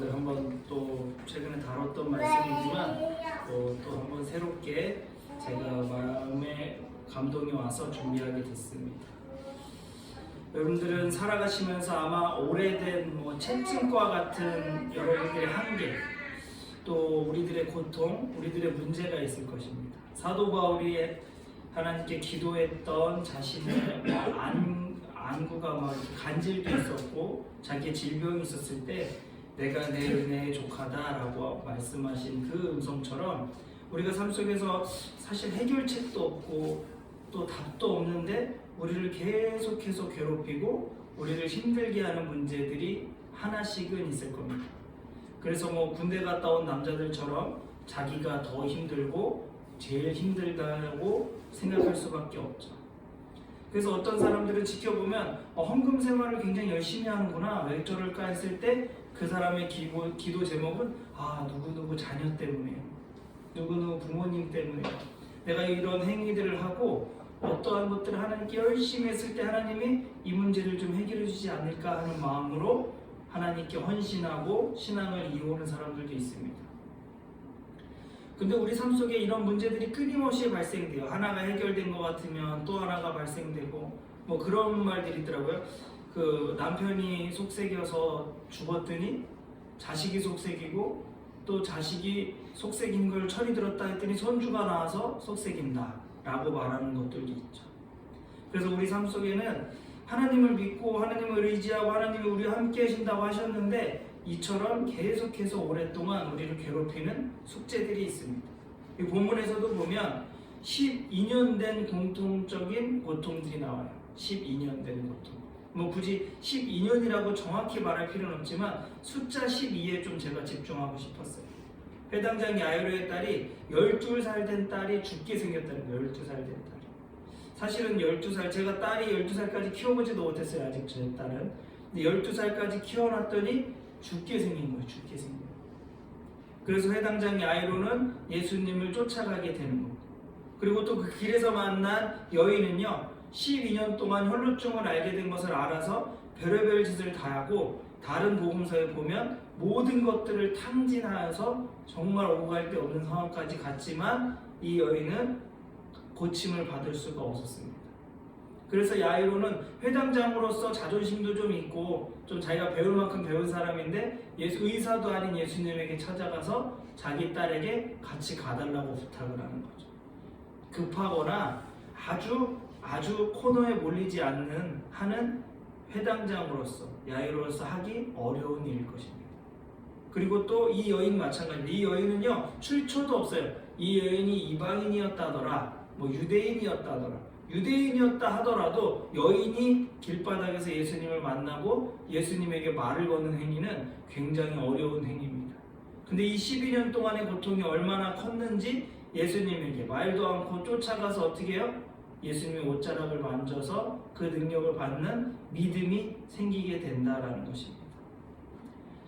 여러분들 한번 또 최근에 다뤘던 말씀이지만 또 한번 새롭게 제가 마음에 감동이 와서 준비하게 됐습니다. 여러분들은 살아가시면서 아마 오래된 체증과 같은 여러분들의 한계, 또 우리들의 고통, 우리들의 문제가 있을 것입니다. 사도 바울이 하나님께 기도했던 자신의 안구가 막 간질도 있었고 자기의 질병이 있었을 때 내가 내 은혜에 족하다라고 말씀하신 그 음성처럼 우리가 삶 속에서 사실 해결책도 없고 또 답도 없는데 우리를 계속해서 괴롭히고 우리를 힘들게 하는 문제들이 하나씩은 있을 겁니다. 그래서 군대 갔다 온 남자들처럼 자기가 더 힘들고 제일 힘들다고 생각할 수밖에 없죠. 그래서 어떤 사람들은 지켜보면 헌금 생활을 굉장히 열심히 하는구나, 왜 저럴까 했을 때 그 사람의 기도 제목은 누구누구 자녀 때문에요, 누구누구 부모님 때문에요. 내가 이런 행위들을 하고 어떠한 것들을 하나님께 열심히 했을 때 하나님이 이 문제를 좀 해결해 주지 않을까 하는 마음으로 하나님께 헌신하고 신앙을 이루는 사람들도 있습니다. 근데 우리 삶 속에 이런 문제들이 끊임없이 발생돼요. 하나가 해결된 것 같으면 또 하나가 발생되고 그런 말들이 있더라고요. 그 남편이 속색여서 죽었더니 자식이 속색이고 또 자식이 속색인 걸 철이 들었다 했더니 손주가 나와서 속색인다 라고 말하는 것들도 있죠. 그래서 우리 삶 속에는 하나님을 믿고 하나님을 의지하고 하나님이 우리와 함께 하신다고 하셨는데 이처럼 계속해서 오랫동안 우리를 괴롭히는 숙제들이 있습니다. 이 본문에서도 보면 12년 된 공통적인 고통들이 나와요. 12년 된 고통. 굳이 12년이라고 정확히 말할 필요는 없지만 숫자 12에 좀 제가 집중하고 싶었어요. 회당장 야이로의 딸이 12살 된 딸이 죽게 생겼다는 거예요. 12살 된 딸이. 사실은 12살, 제가 딸이 12살까지 키워보지도 못했어요. 아직 제 딸은. 근데 12살까지 키워놨더니 죽게 생긴 거예요. 죽게 생긴 거예요. 그래서 회당장 야이로는 예수님을 쫓아가게 되는 거고, 그리고 또 그 길에서 만난 여인은요 12년 동안 혈루증을 알게 된 것을 알아서 별의별 짓을 다 하고, 다른 복음서에 보면 모든 것들을 탕진하여서 정말 오고 갈 데 없는 상황까지 갔지만 이 여인은 고침을 받을 수가 없었습니다. 그래서 야이로는 회당장으로서 자존심도 좀 있고 좀 자기가 배울 만큼 배운 사람인데 의사도 아닌 예수님에게 찾아가서 자기 딸에게 같이 가달라고 부탁을 하는 거죠. 급하거나 아주 코너에 몰리지 않는 하는 회당장으로서 야이로로서 하기 어려운 일일 것입니다. 그리고 또 이 여인 마찬가지입니다. 이 여인은요 출처도 없어요. 이 여인이 이방인이었다더라, 유대인이었다더라. 유대인이었다 하더라도 여인이 길바닥에서 예수님을 만나고 예수님에게 말을 거는 행위는 굉장히 어려운 행위입니다. 근데 이 12년 동안의 고통이 얼마나 컸는지 예수님에게 말도 않고 쫓아가서 어떻게 해요? 예수님의 옷자락을 만져서 그 능력을 받는 믿음이 생기게 된다라는 것입니다.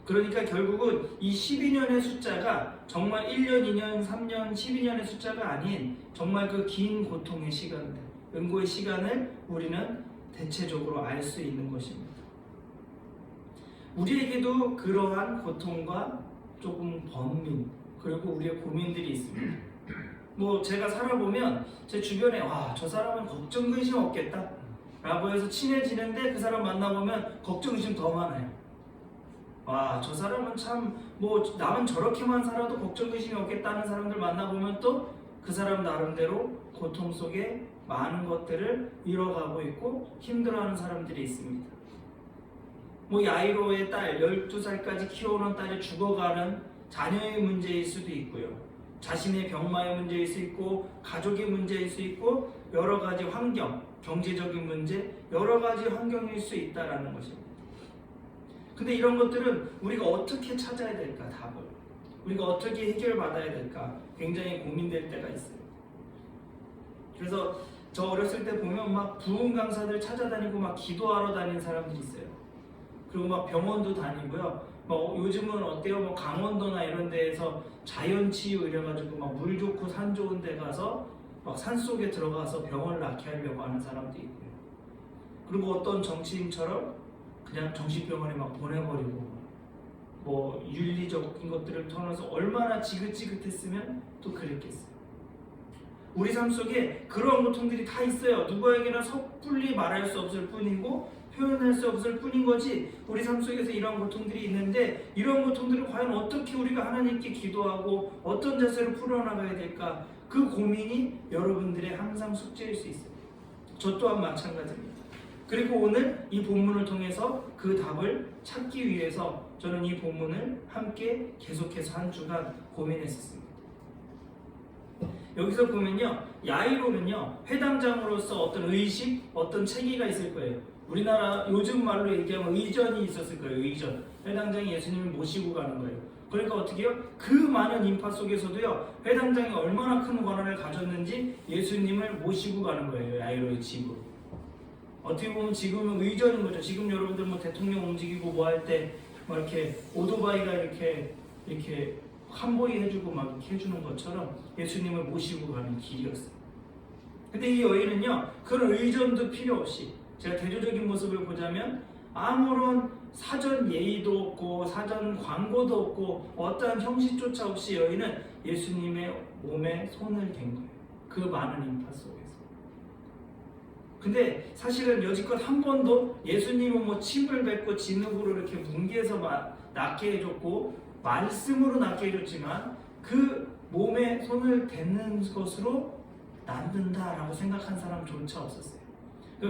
그러니까 결국은 이 12년의 숫자가 정말 1년, 2년, 3년, 12년의 숫자가 아닌 정말 그 긴 고통의 시간들, 은고의 시간을 우리는 대체적으로 알 수 있는 것입니다. 우리에게도 그러한 고통과 조금 번민, 그리고 우리의 고민들이 있습니다. 제가 살아보면 제 주변에 저 사람은 걱정 근심 없겠다 라고 해서 친해지는데 그 사람 만나보면 걱정 근심 더 많아요. 저 사람은 참 남은 저렇게만 살아도 걱정 근심이 없겠다는 사람들 만나보면 또 그 사람 나름대로 고통 속에 많은 것들을 잃어가고 있고 힘들어하는 사람들이 있습니다. 야이로의 딸, 12살까지 키워놓은 딸이 죽어가는 자녀의 문제일 수도 있고요, 자신의 병마의 문제일 수 있고 가족의 문제일 수 있고 여러 가지 환경, 경제적인 문제, 여러 가지 환경일 수 있다는 것입니다. 근데 이런 것들은 우리가 어떻게 찾아야 될까, 답을 우리가 어떻게 해결받아야 될까 굉장히 고민될 때가 있어요. 그래서 저 어렸을 때 보면 부흥 강사들 찾아다니고 기도하러 다니는 사람들이 있어요. 그리고 병원도 다니고요. 요즘은 어때요? 강원도나 이런 데에서 자연치유 이래가지고 물 좋고 산 좋은 데 가서 산속에 들어가서 병원을 낫게 하려고 하는 사람도 있고요. 그리고 어떤 정치인처럼 그냥 정신병원에 보내버리고 뭐 윤리적인 것들을 통해서 얼마나 지긋지긋했으면 또 그랬겠어요. 우리 삶 속에 그런 고통들이 다 있어요. 누구에게나 섣불리 말할 수 없을 뿐이고 표현할 수 없을 뿐인 거지. 우리 삶 속에서 이런 고통들이 있는데 이런 고통들을 과연 어떻게 우리가 하나님께 기도하고 어떤 자세로 풀어나가야 될까? 그 고민이 여러분들의 항상 숙제일 수 있어요. 저 또한 마찬가지입니다. 그리고 오늘 이 본문을 통해서 그 답을 찾기 위해서 저는 이 본문을 함께 계속해서 한 주간 고민했었습니다. 여기서 보면요, 야이로는요 회당장으로서 어떤 의식, 어떤 체계가 있을 거예요. 우리나라 요즘 말로 얘기하면 의전이 있었을 거예요. 의전. 회당장이 예수님을 모시고 가는 거예요. 그러니까 어떻게 해요? 그 많은 인파 속에서도요 회당장이 얼마나 큰 권한을 가졌는지 예수님을 모시고 가는 거예요. 야이로의 집으로. 어떻게 보면 지금은 의전인 거죠. 지금 여러분들 뭐 대통령 움직이고 뭐 할 때 뭐 이렇게 오토바이가 이렇게 환보이 해주고 막 이렇게 해주는 것처럼 예수님을 모시고 가는 길이었어요. 근데 이 여인은요 그런 의전도 필요 없이, 제가 대조적인 모습을 보자면 아무런 사전 예의도 없고 사전 광고도 없고 어떠한 형식조차 없이 여인은 예수님의 몸에 손을 댄 거예요. 그 많은 인파 속에서. 근데 사실은 여지껏 한 번도 예수님은 뭐 침을 뱉고 진흙으로 이렇게 뭉개서 낫게 해줬고 말씀으로 낫게 해줬지만 그 몸에 손을 댔는 것으로 낫는다라고 생각한 사람조차 없었어요.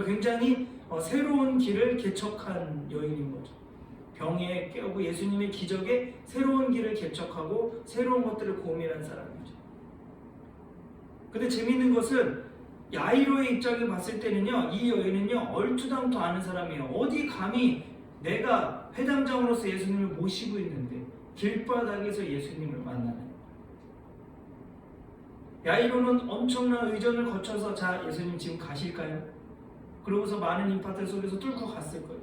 굉장히 새로운 길을 개척한 여인인 거죠. 병에 깨우고 예수님의 기적에 새로운 길을 개척하고 새로운 것들을 고민한 사람이죠. 근데 재미있는 것은 야이로의 입장에 봤을 때는요, 이 여인은요 얼토당토 않은 사람이에요. 어디 감히 내가 회당장으로서 예수님을 모시고 있는데 길바닥에서 예수님을 만나는. 야이로는 엄청난 의전을 거쳐서 자 예수님 지금 가실까요? 그러고서 많은 인파들 속에서 뚫고 갔을 거예요.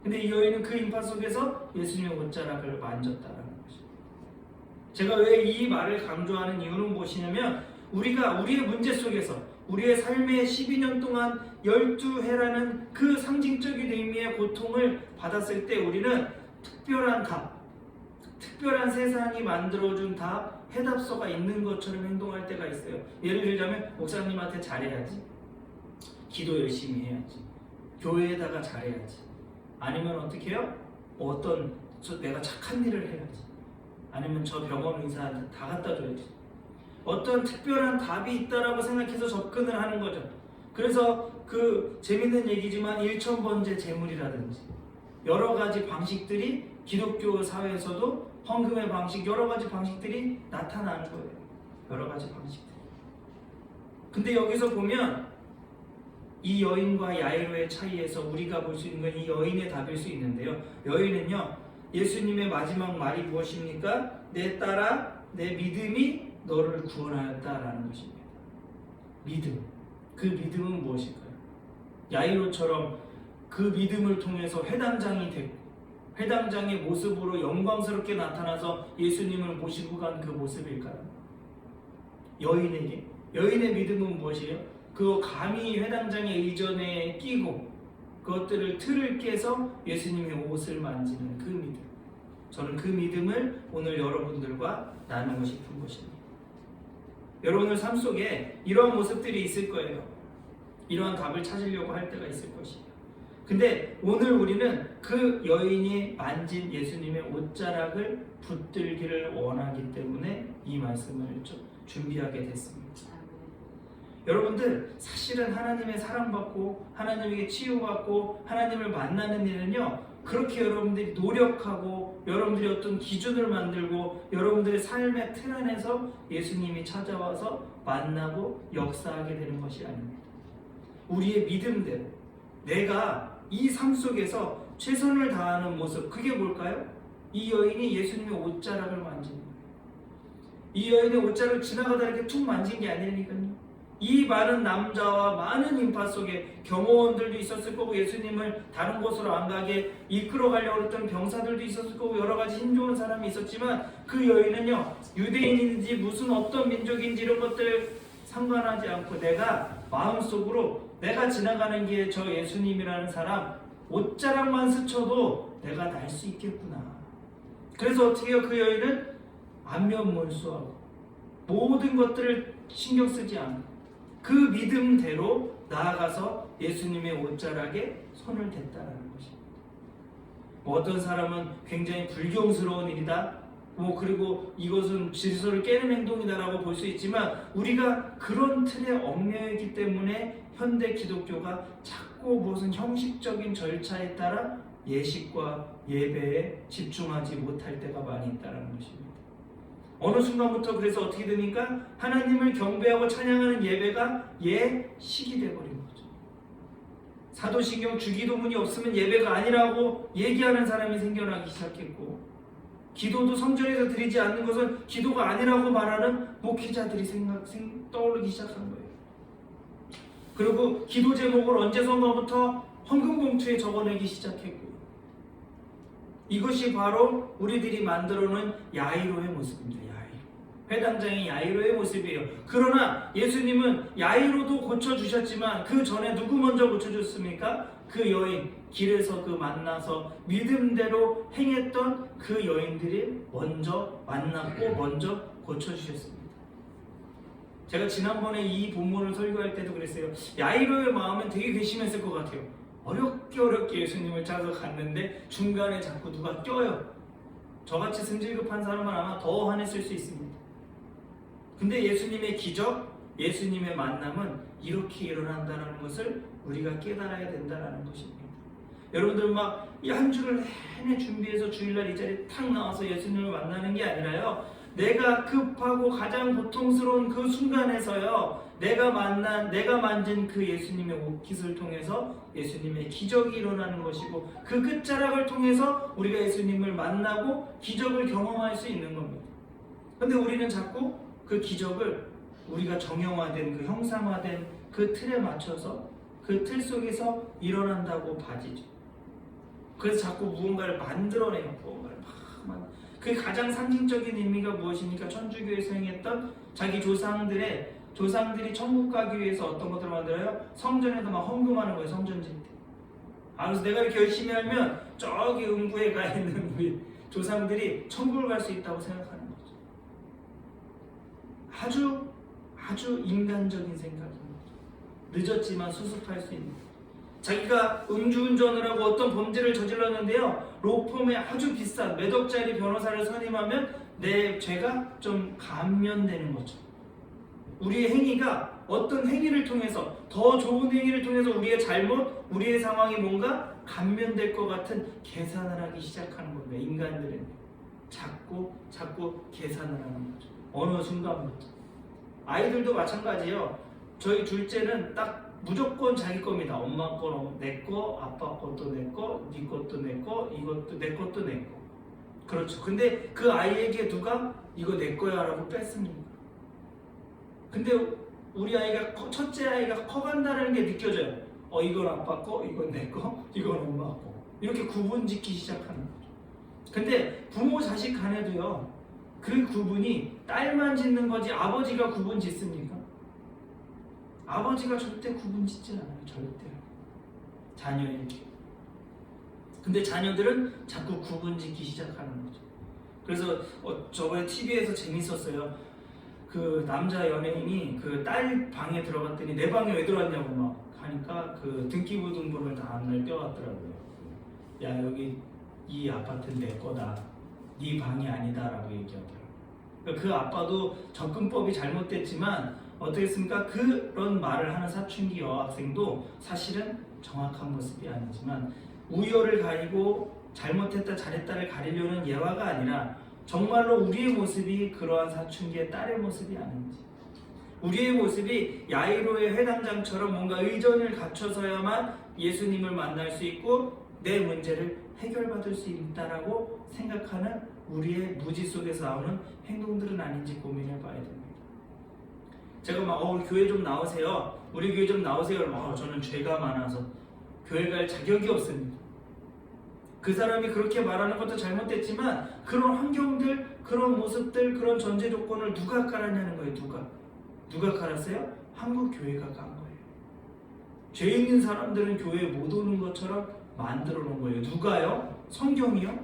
근데 이 여인은 그 인파 속에서 예수님의 옷자락을 만졌다라는 것이죠. 제가 왜 이 말을 강조하는 이유는 무엇이냐면 우리가 우리의 문제 속에서 우리의 삶의 12년 동안 12해라는 그 상징적인 의미의 고통을 받았을 때 우리는 특별한 답, 특별한 세상이 만들어준 답, 해답서가 있는 것처럼 행동할 때가 있어요. 예를 들자면 목사님한테 잘해야지, 기도 열심히 해야지, 교회에다가 잘해야지, 아니면 어떻게 해요? 내가 착한 일을 해야지, 아니면 저 병원 의사한테 다 갖다 줘야지. 어떤 특별한 답이 있다라고 생각해서 접근을 하는 거죠. 그래서 그 재밌는 얘기지만 1000번째 재물이라든지 여러 가지 방식들이 기독교 사회에서도 헌금의 방식, 여러 가지 방식들이 나타나는 거예요. 여러 가지 방식들. 근데 여기서 보면 이 여인과 야이로의 차이에서 우리가 볼 수 있는 건 이 여인의 답일 수 있는데요. 여인은요, 예수님의 마지막 말이 무엇입니까? 내 딸아, 내 믿음이 너를 구원하였다라는 것입니다. 믿음. 그 믿음은 무엇일까요? 야이로처럼 그 믿음을 통해서 회당장이 됐고 회당장의 모습으로 영광스럽게 나타나서 예수님을 모시고 간 그 모습일까요? 여인의 믿음은 무엇이에요? 그 감히 회당장의 의전에 끼고 그것들을 틀을 깨서 예수님의 옷을 만지는 그 믿음. 저는 그 믿음을 오늘 여러분들과 나누고 싶은 것입니다. 여러분의 삶 속에 이러한 모습들이 있을 거예요. 이러한 답을 찾으려고 할 때가 있을 것이에요. 근데 오늘 우리는 그 여인이 만진 예수님의 옷자락을 붙들기를 원하기 때문에 이 말씀을 좀 준비하게 됐습니다. 여러분들 사실은 하나님의 사랑받고 하나님에게 치유받고 하나님을 만나는 일은요, 그렇게 여러분들이 노력하고 여러분들이 어떤 기준을 만들고 여러분들의 삶의 틀 안에서 예수님이 찾아와서 만나고 역사하게 되는 것이 아닙니다. 우리의 믿음대로 내가 이 삶 속에서 최선을 다하는 모습, 그게 뭘까요? 이 여인이 예수님의 옷자락을 만진 거예요. 이 여인의 옷자락을 지나가다 이렇게 툭 만진 게 아니니까요. 이 많은 남자와 많은 인파 속에 경호원들도 있었을 거고 예수님을 다른 곳으로 안 가게 이끌어가려고 했던 병사들도 있었을 거고 여러 가지 힘 좋은 사람이 있었지만 그 여인은요, 유대인인지 무슨 어떤 민족인지 이런 것들 상관하지 않고 내가 마음속으로 내가 지나가는 길에 저 예수님이라는 사람 옷자락만 스쳐도 내가 날 수 있겠구나. 그래서 어떻게 해요? 그 여인은 안면몰수하고 모든 것들을 신경 쓰지 않고 그 믿음대로 나아가서 예수님의 옷자락에 손을 댔다라는 것입니다. 어떤 사람은 굉장히 불경스러운 일이다, 그리고 이것은 질서를 깨는 행동이다라고 볼 수 있지만, 우리가 그런 틀에 얽매이기 때문에 현대 기독교가 자꾸 무슨 형식적인 절차에 따라 예식과 예배에 집중하지 못할 때가 많이 있다는 것입니다. 어느 순간부터 그래서 어떻게 되니까 하나님을 경배하고 찬양하는 예배가 예식이 되어버린 거죠. 사도신경 주기도문이 없으면 예배가 아니라고 얘기하는 사람이 생겨나기 시작했고, 기도도 성전에서 드리지 않는 것은 기도가 아니라고 말하는 목회자들이 떠오르기 시작한 거예요. 그리고 기도 제목을 언제선가부터 헌금 봉투에 적어내기 시작했고, 이것이 바로 우리들이 만들어놓은 야이로의 모습입니다. 회당장의 야이로의 모습이에요. 그러나 예수님은 야이로도 고쳐주셨지만 그 전에 누구 먼저 고쳐줬습니까? 그 여인, 길에서 그 만나서 믿음대로 행했던 그 여인들이 먼저 만났고 먼저 고쳐주셨습니다. 제가 지난번에 이 본문을 설교할 때도 그랬어요. 야이로의 마음은 되게 괘씸했을 것 같아요. 어렵게 예수님을 찾아서 갔는데 중간에 자꾸 누가 껴요. 저같이 승질급한 사람은 아마 더 화냈을 수 있습니다. 근데 예수님의 기적, 예수님의 만남은 이렇게 일어난다는 것을 우리가 깨달아야 된다는 것입니다. 여러분들 막 이 한 주를 내내 준비해서 주일날 이 자리에 탁 나와서 예수님을 만나는 게 아니라요, 내가 급하고 가장 고통스러운 그 순간에서요, 내가 만진 그 예수님의 옷깃을 통해서 예수님의 기적이 일어나는 것이고, 그 끝자락을 통해서 우리가 예수님을 만나고 기적을 경험할 수 있는 겁니다. 근데 우리는 자꾸 그 기적을 우리가 정형화된, 그 형상화된 그 틀에 맞춰서 그 틀 속에서 일어난다고 봐지죠. 그래서 자꾸 무언가를 만들어내요. 그 가장 상징적인 의미가 무엇입니까? 천주교에서 행했던 자기 조상들이 천국 가기 위해서 어떤 것들을 만들어요? 성전에다 막 헌금하는 거예요. 성전질 때. 그래서 내가 이렇게 열심히 하면 저기 음부에 가 있는 우리 조상들이 천국을 갈 수 있다고 생각하는 거죠. 아주 인간적인 생각입니다. 늦었지만 수습할 수 있는. 자기가 음주운전을 하고 어떤 범죄를 저질렀는데요, 로펌에 아주 비싼 몇 억짜리 변호사를 선임하면 내 죄가 좀 감면되는 거죠. 우리의 행위가 어떤 행위를 통해서, 더 좋은 행위를 통해서 우리의 잘못, 우리의 상황이 뭔가 감면될 것 같은 계산을 하기 시작하는 겁니다. 인간들은 자꾸 계산을 하는 거죠. 어느 순간부터. 아이들도 마찬가지예요. 저희 둘째는 딱 무조건 자기 겁니다. 엄마 거 내 거, 아빠 것도 내 거, 네 것도 내 거, 이것도 내 것도 내 거. 그렇죠. 근데 그 아이에게 누가 이거 내 거야 라고 뺐습니까? 근데 우리 아이가, 첫째 아이가 커간다는 게 느껴져요. 이건 아빠 거, 이건 내 거, 이건 엄마 거. 이렇게 구분 짓기 시작하는 거죠. 근데 부모 자식 간에도요, 그 구분이 딸만 짓는 거지 아버지가 구분 짓습니까? 아버지가 절대 구분 짓지 않아요. 절대. 자녀에게. 근데 자녀들은 자꾸 구분 짓기 시작하는 거죠. 그래서 저번에 TV에서 재밌었어요. 그 남자 연예인이 그 딸 방에 들어갔더니 내 방에 왜 들어왔냐고 막 하니까 그 등기부 등본을 다음날 떼어왔더라고요. 야, 여기 이 아파트는 내 거다. 네 방이 아니다라고 얘기하더라고요. 그 아빠도 접근법이 잘못됐지만 어떻게 했습니까? 그런 말을 하는 사춘기 여학생도 사실은 정확한 모습이 아니지만 우열을 가리고 잘못했다 잘했다를 가리려는 예화가 아니라 정말로 우리의 모습이 그러한 사춘기의 딸의 모습이 아닌지, 우리의 모습이 야이로의 회당장처럼 뭔가 의전을 갖춰서야만 예수님을 만날 수 있고 내 문제를 해결받을 수 있다라고 생각하는 우리의 무지 속에서 나오는 행동들은 아닌지 고민해 봐야 됩니다. 제가 막 우리 교회 좀 나오세요. 우리 교회 좀 나오세요. 그러면 저는 죄가 많아서 교회 갈 자격이 없습니다. 그 사람이 그렇게 말하는 것도 잘못됐지만 그런 환경들, 그런 모습들, 그런 전제 조건을 누가 깔았냐는 거예요. 누가 깔았어요? 한국 교회가 깐 거예요. 죄 있는 사람들은 교회에 못 오는 것처럼 만들어 놓은 거예요. 누가요? 성경이요?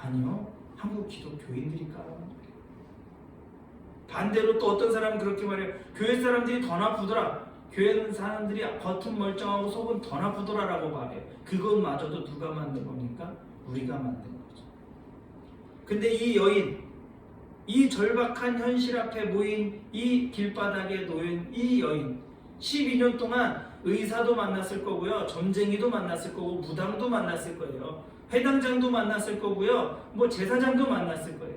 아니요. 한국 기독교인들이 깔아놓은 거예요. 반대로 또 어떤 사람은 그렇게 말해요. 교회 사람들이 더 나쁘더라. 교회는 사람들이 겉은 멀쩡하고 속은 더 나쁘더라라고 말해요. 그것마저도 누가 만든 겁니까? 우리가 만든 거죠. 근데 이 여인, 이 절박한 현실 앞에 모인 이 길바닥에 놓인 이 여인, 12년 동안 의사도 만났을 거고요, 점쟁이도 만났을 거고, 무당도 만났을 거예요, 회당장도 만났을 거고요, 뭐 제사장도 만났을 거예요.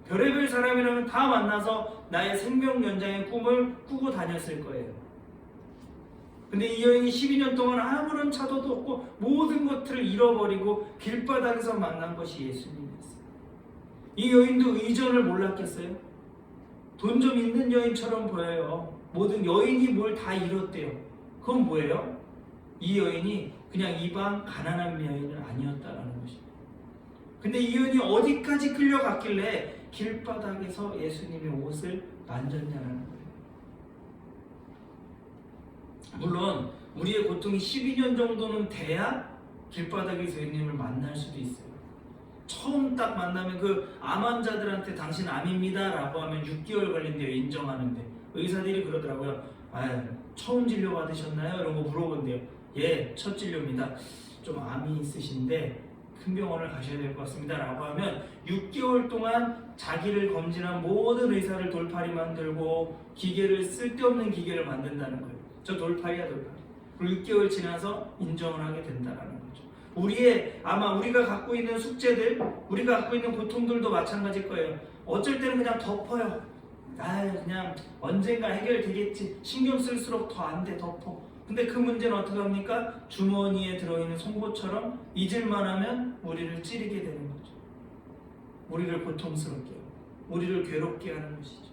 별의별 사람이라면 다 만나서 나의 생명 연장의 꿈을 꾸고 다녔을 거예요. 근데 이 여인이 12년 동안 아무런 차도도 없고 모든 것들을 잃어버리고 길바닥에서 만난 것이 예수님이었어요. 이 여인도 의전을 몰랐겠어요? 돈 좀 있는 여인처럼 보여요. 모든 여인이 뭘 다 잃었대요. 그건 뭐예요? 이 여인이 그냥 이방 가난한 여인은 아니었다라는 것입니다. 근데 이 여인이 어디까지 끌려갔길래 길바닥에서 예수님의 옷을 만졌냐는 거예요. 물론 우리의 고통이 12년 정도는 돼야 길바닥에서 예수님을 만날 수도 있어요. 처음 딱 만나면 그 암 환자들한테 당신 암입니다 라고 하면 6개월 걸린대요. 인정하는데 의사들이 그러더라고요. 처음 진료 받으셨나요? 이런 거 물어본대요. 예, 첫 진료입니다. 좀 암이 있으신데 큰 병원을 가셔야 될 것 같습니다 라고 하면 6개월 동안 자기를 검진한 모든 의사를 돌팔이 만들고 기계를 쓸데없는 기계를 만든다는 거예요. 저 돌팔이야 돌팔이. 그리고 6개월 지나서 인정을 하게 된다는 거죠. 아마 우리가 갖고 있는 숙제들, 우리가 갖고 있는 고통들도 마찬가지일 거예요. 어쩔 때는 그냥 덮어요. 그냥 언젠가 해결되겠지. 신경 쓸수록 더 안 돼, 덮어. 근데 그 문제는 어떻게 합니까? 주머니에 들어있는 송곳처럼 잊을만 하면 우리를 찌르게 되는 거죠. 우리를 고통스럽게 하고 우리를 괴롭게 하는 것이죠.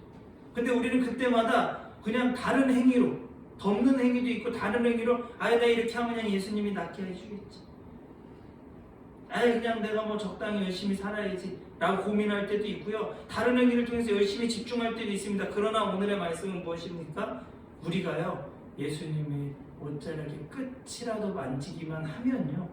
근데 우리는 그때마다 그냥 다른 행위로, 덮는 행위도 있고 다른 행위로 나 이렇게 하면 그냥 예수님이 낫게 해주겠지. 그냥 내가 뭐 적당히 열심히 살아야지 라고 고민할 때도 있고요. 다른 행위를 통해서 열심히 집중할 때도 있습니다. 그러나 오늘의 말씀은 무엇입니까? 우리가요, 예수님의 옷자락의 끝이라도 만지기만 하면요,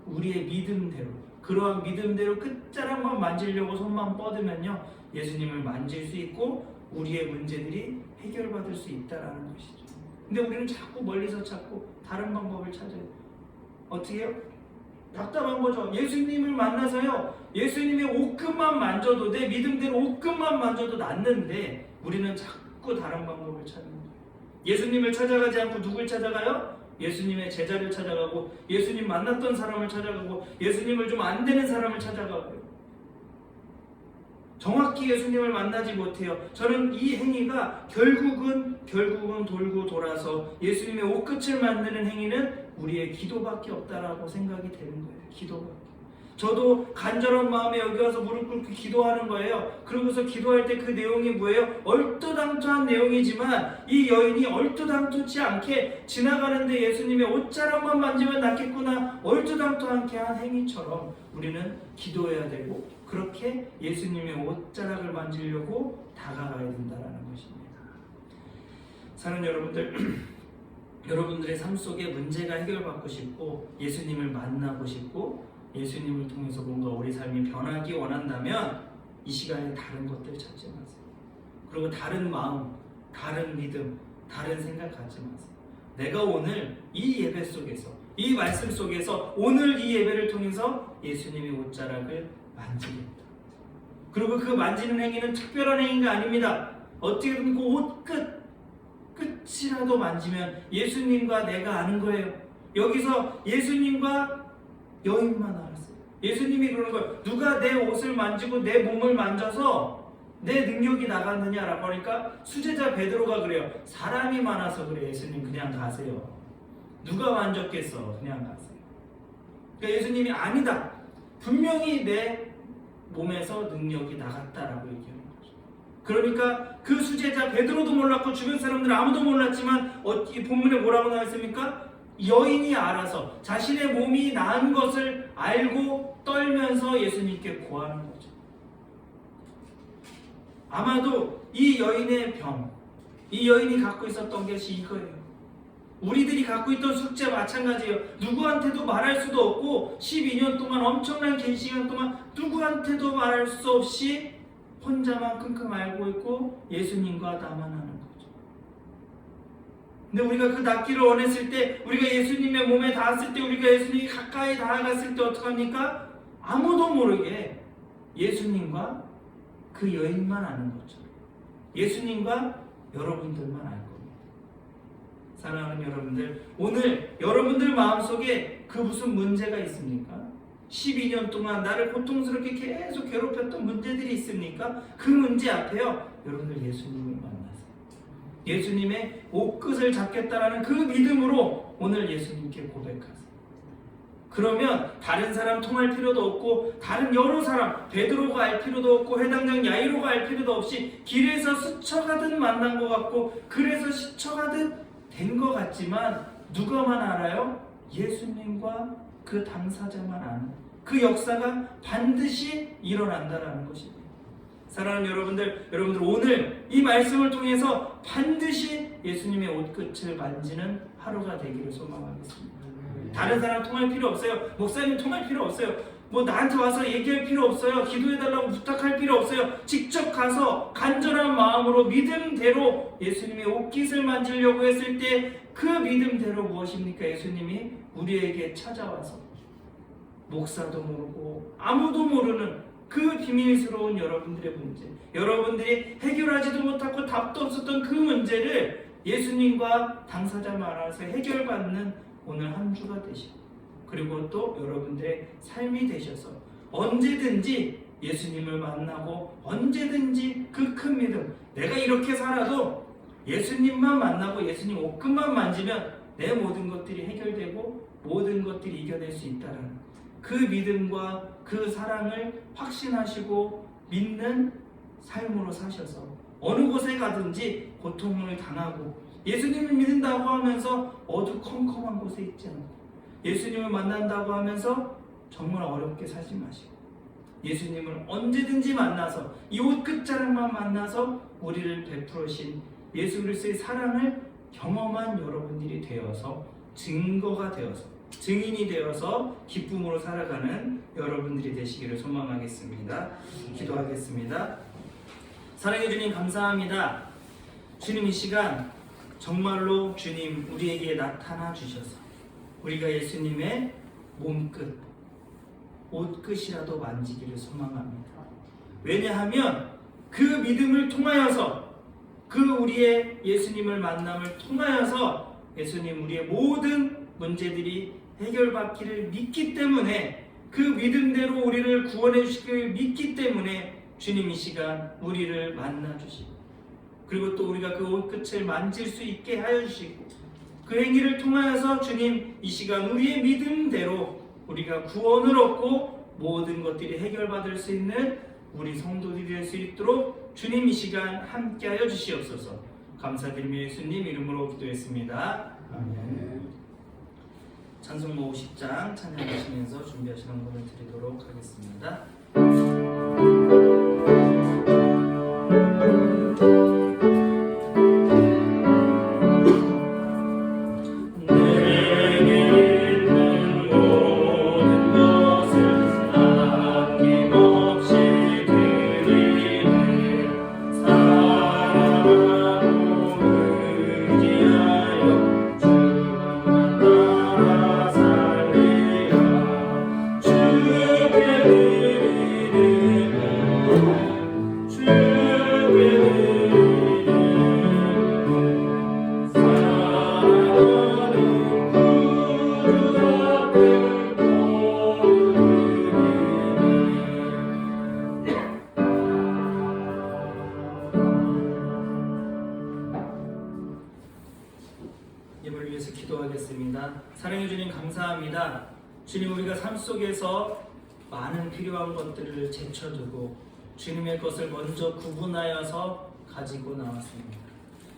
우리의 믿음대로, 그러한 믿음대로 끝자락만 만지려고 손만 뻗으면요, 예수님을 만질 수 있고 우리의 문제들이 해결받을 수 있다는 것이죠. 근데 우리는 자꾸 멀리서 찾고 다른 방법을 찾아요. 어떻게 해요? 답답한 거죠. 예수님을 만나서요, 예수님의 옷끝만 만져도, 내 믿음대로 옷끝만 만져도 낫는데 우리는 자꾸 다른 방법을 찾는 거예요. 예수님을 찾아가지 않고 누굴 찾아가요? 예수님의 제자를 찾아가고, 예수님 만났던 사람을 찾아가고, 예수님을 좀 안 되는 사람을 찾아가고요. 정확히 예수님을 만나지 못해요. 저는 이 행위가 결국은 돌고 돌아서 예수님의 옷끝을 만드는 행위는 우리의 기도밖에 없다라고 생각이 되는 거예요. 기도밖에. 저도 간절한 마음에 여기 와서 무릎 꿇고 기도하는 거예요. 그러고서 기도할 때 그 내용이 뭐예요? 얼토당토한 내용이지만 이 여인이 얼토당토치 않게 지나가는데 예수님의 옷자락만 만지면 낫겠구나, 얼토당토 않게 한 행위처럼 우리는 기도해야 되고, 그렇게 예수님의 옷자락을 만지려고 다가가야 된다는 것입니다. 사랑하는 여러분들, 여러분들의 삶 속에 문제가 해결받고 싶고 예수님을 만나고 싶고 예수님을 통해서 뭔가 우리 삶이 변하기 원한다면 이 시간에 다른 것들 찾지 마세요. 그리고 다른 마음, 다른 믿음, 다른 생각 갖지 마세요. 내가 오늘 이 예배 속에서, 이 말씀 속에서 오늘 이 예배를 통해서 예수님의 옷자락을 만지겠다. 그리고 그 만지는 행위는 특별한 행위가 아닙니다. 어떻게든 그 옷 끝이라도 만지면 예수님과 내가 아는 거예요. 여기서 예수님과 여인만 알았어요. 예수님이 그러는 거예요. 누가 내 옷을 만지고 내 몸을 만져서 내 능력이 나갔느냐라고 하니까 수제자 베드로가 그래요. 사람이 많아서 그래. 예수님 그냥 가세요. 누가 만졌겠어. 그냥 가세요. 그러니까 예수님이 아니다, 분명히 내 몸에서 능력이 나갔다라고 얘기하는 거죠. 그러니까 그 수제자 베드로도 몰랐고 주변 사람들 아무도 몰랐지만 이 본문에 뭐라고 나와있습니까? 여인이 알아서 자신의 몸이 나은 것을 알고 떨면서 예수님께 고하는 거죠. 아마도 이 여인의 병, 이 여인이 갖고 있었던 것이 이거예요. 우리들이 갖고 있던 숙제와 마찬가지예요. 누구한테도 말할 수도 없고 12년 동안 엄청난 긴 시간 동안 누구한테도 말할 수 없이 혼자만 끙끙 앓고 있고 예수님과 나만 하는 거죠. 근데 우리가 그 낫기를 원했을 때, 우리가 예수님의 몸에 닿았을 때, 우리가 예수님이 가까이 다가갔을 때 어떡합니까? 아무도 모르게 예수님과 그 여인만 아는 거죠. 예수님과 여러분들만 알 겁니다. 사랑하는 여러분들, 오늘 여러분들 마음속에 그 무슨 문제가 있습니까? 12년 동안 나를 고통스럽게 계속 괴롭혔던 문제들이 있습니까? 그 문제 앞에요, 여러분들 예수님을 만나세요. 예수님의 옷끝을 잡겠다라는 그 믿음으로 오늘 예수님께 고백하세요. 그러면 다른 사람 통할 필요도 없고, 다른 여러 사람, 베드로가 알 필요도 없고, 회당장 야이로가 알 필요도 없이 길에서 스쳐가듯 만난 것 같고, 그래서 스쳐가듯 된 것 같지만 누가만 알아요? 예수님과 그 당사자만 아는, 그 역사가 반드시 일어난다라는 것입니다. 사랑하는 여러분들, 오늘 이 말씀을 통해서 반드시 예수님의 옷끝을 만지는 하루가 되기를 소망하겠습니다. 다른 사람 통할 필요 없어요. 목사님 통할 필요 없어요. 뭐 나한테 와서 얘기할 필요 없어요. 기도해달라고 부탁할 필요 없어요. 직접 가서 간절한 마음으로 믿음대로 예수님의 옷깃을 만지려고 했을 때 그 믿음대로 무엇입니까? 예수님이 우리에게 찾아와서 목사도 모르고 아무도 모르는 그 비밀스러운 여러분들의 문제, 여러분들이 해결하지도 못하고 답도 없었던 그 문제를 예수님과 당사자 만나서 해결받는 오늘 한 주가 되시고, 그리고 또 여러분들의 삶이 되셔서 언제든지 예수님을 만나고 언제든지 그 큰 믿음, 내가 이렇게 살아도 예수님만 만나고 예수님 옷끝만 만지면 내 모든 것들이 해결되고 모든 것들이 이겨낼 수 있다는 그 믿음과 그 사랑을 확신하시고 믿는 삶으로 사셔서 어느 곳에 가든지 고통을 당하고 예수님을 믿는다고 하면서 어두컴컴한 곳에 있지 않고, 예수님을 만난다고 하면서 정말 어렵게 살지 마시고, 예수님을 언제든지 만나서 이 옷끝자락만 만나서 우리를 베풀으신 예수 그리스도의 사랑을 경험한 여러분들이 되어서 증거가 되어서 증인이 되어서 기쁨으로 살아가는 여러분들이 되시기를 소망하겠습니다. 기도하겠습니다. 사랑해 주님 감사합니다. 주님, 이 시간 정말로 주님 우리에게 나타나 주셔서 우리가 예수님의 몸끝, 옷끝이라도 만지기를 소망합니다. 왜냐하면 그 믿음을 통하여서, 그 우리의 예수님을 만남을 통하여서 예수님 우리의 모든 문제들이 해결받기를 믿기 때문에, 그 믿음대로 우리를 구원해 주시기를 믿기 때문에 주님 이 시간 우리를 만나 주시고, 그리고 또 우리가 그 옷끝을 만질 수 있게 하여 주시고, 그 행위를 통하여서 주님 이 시간 우리의 믿음대로 우리가 구원을 얻고 모든 것들이 해결받을 수 있는 우리 성도들이 될 수 있도록 주님 이 시간 함께하여 주시옵소서. 감사드리며 예수님 이름으로 기도했습니다. 아멘. 찬송가 50장 찬양하시면서 준비하신 헌금을 드리도록 하겠습니다. 예물을 위해서 기도하겠습니다. 사랑해 주님 감사합니다. 주님, 우리가 삶 속에서 많은 필요한 것들을 제쳐두고 주님의 것을 먼저 구분하여서 가지고 나왔습니다.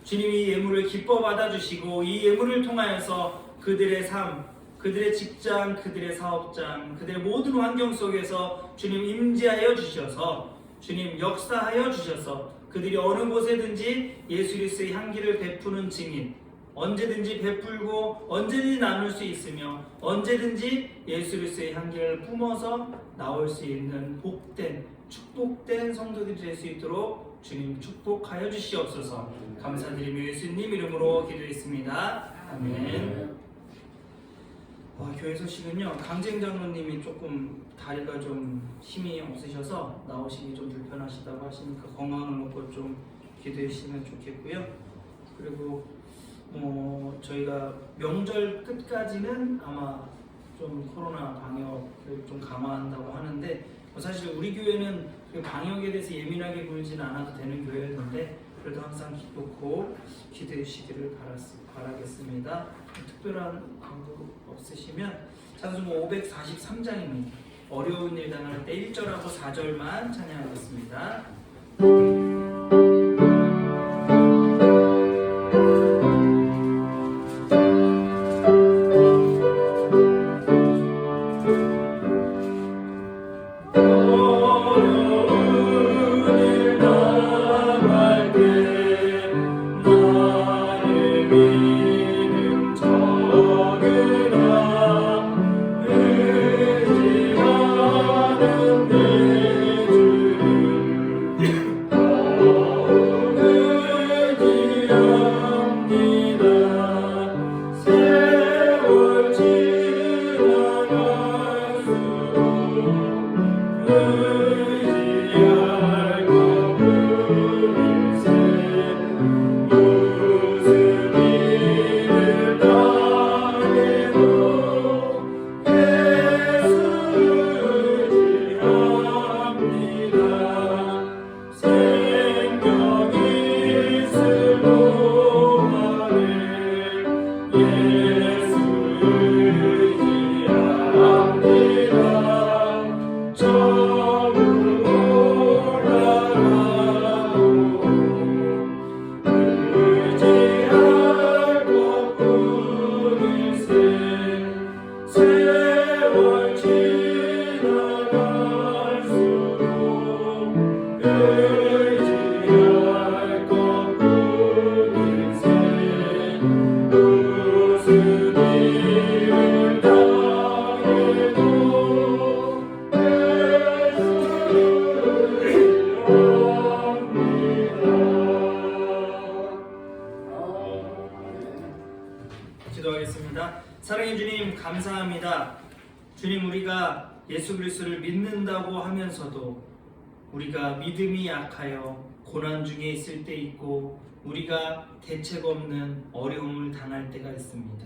주님, 이 예물을 기뻐 받아주시고 이 예물을 통하여서 그들의 삶, 그들의 직장, 그들의 사업장, 그들의 모든 환경 속에서 주님 임재하여 주셔서, 주님 역사하여 주셔서 그들이 어느 곳에든지 예수 그리스도의 향기를 베푸는 증인, 언제든지 베풀고 언제든지 나눌 수 있으며 언제든지 예수 그리스도의 향기를 뿜어서 나올 수 있는 복된 축복된 성도들이 될 수 있도록 주님 축복하여 주시옵소서. 감사드리며 예수님 이름으로 기도했습니다. 아멘. 교회 소식은요, 강쟁 장로님이 조금 다리가 좀 힘이 없으셔서 나오시기 좀 불편하시다고 하시니까 건강을 놓고 좀 기도해 주시면 좋겠고요. 그리고 저희가 명절 끝까지는 아마 좀 코로나 방역을 좀 강화한다고 하는데, 사실 우리 교회는 방역에 대해서 예민하게 굴지는 않아도 되는 교회였는데 그래도 항상 기쁘고 기도해 주시기를 바라겠습니다. 특별한 광고 없으시면 찬송가 543장입니다. 어려운 일 당할 때 1절하고 4절만 찬양하겠습니다. 기도하겠습니다. 사랑해 주님, 감사합니다. 주님, 우리가 예수 그리스도를 믿는다고 하면서도 우리가 믿음이 약하여 고난 중에 있을 때 있고 우리가 대책 없는 어려움을 당할 때가 있습니다.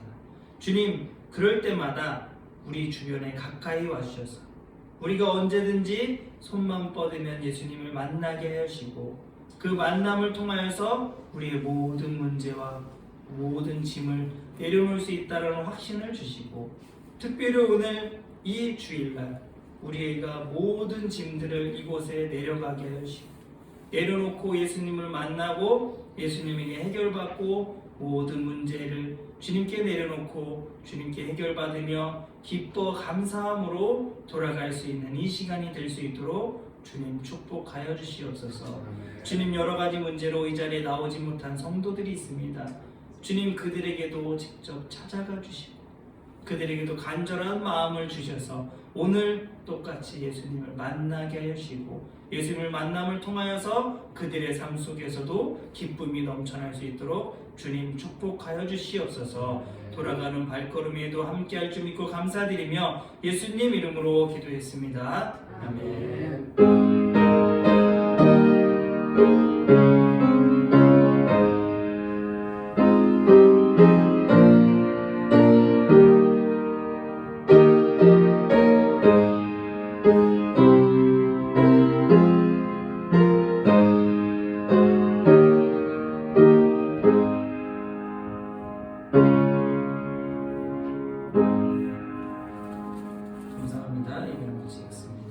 주님, 그럴 때마다 우리 주변에 가까이 와주셔서 우리가 언제든지 손만 뻗으면 예수님을 만나게 하시고 그 만남을 통하여서 우리의 모든 문제와 모든 짐을 내려놓을 수 있다는 확신을 주시고, 특별히 오늘 이 주일날 우리가 모든 짐들을 이곳에 내려가게 하시고 내려놓고 예수님을 만나고 예수님에게 해결받고 모든 문제를 주님께 내려놓고 주님께 해결받으며 기뻐 감사함으로 돌아갈 수 있는 이 시간이 될 수 있도록 주님 축복하여 주시옵소서. 주님, 여러 가지 문제로 이 자리에 나오지 못한 성도들이 있습니다. 주님, 그들에게도 직접 찾아가 주시고 그들에게도 간절한 마음을 주셔서 오늘 똑같이 예수님을 만나게 하시고 예수님을 만남을 통하여서 그들의 삶 속에서도 기쁨이 넘쳐날 수 있도록 주님 축복하여 주시옵소서. 돌아가는 발걸음에도 함께할 줄 믿고 감사드리며 예수님 이름으로 기도했습니다. 아멘. 감사합니다. 예배를 마치겠습니다.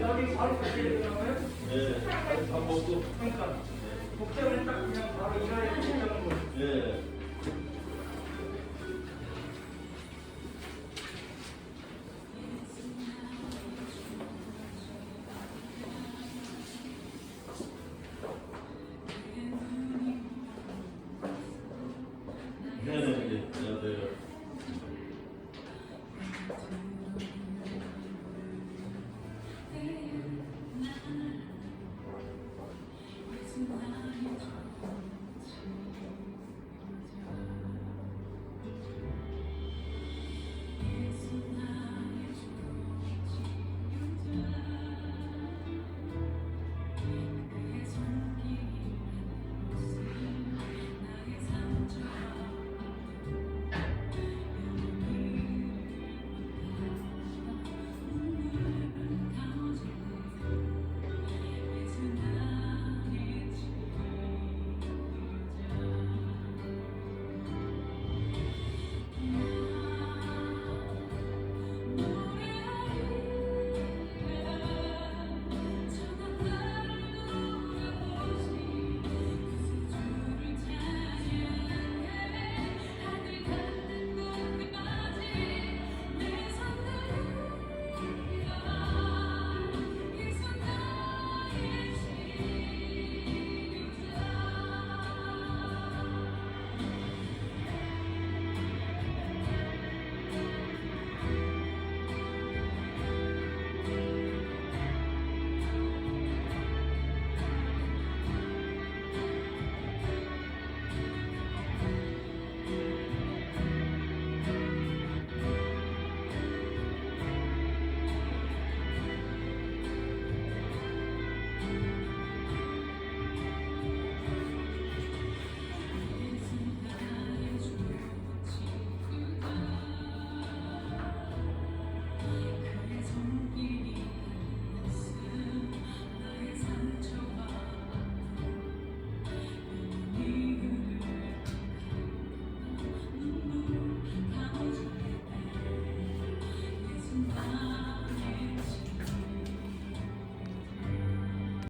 여기 바로 가야 되더라고요. 예. 밥 먹고. 그러니까 복장을 딱 그냥 바로 일하는 복장으로. 예.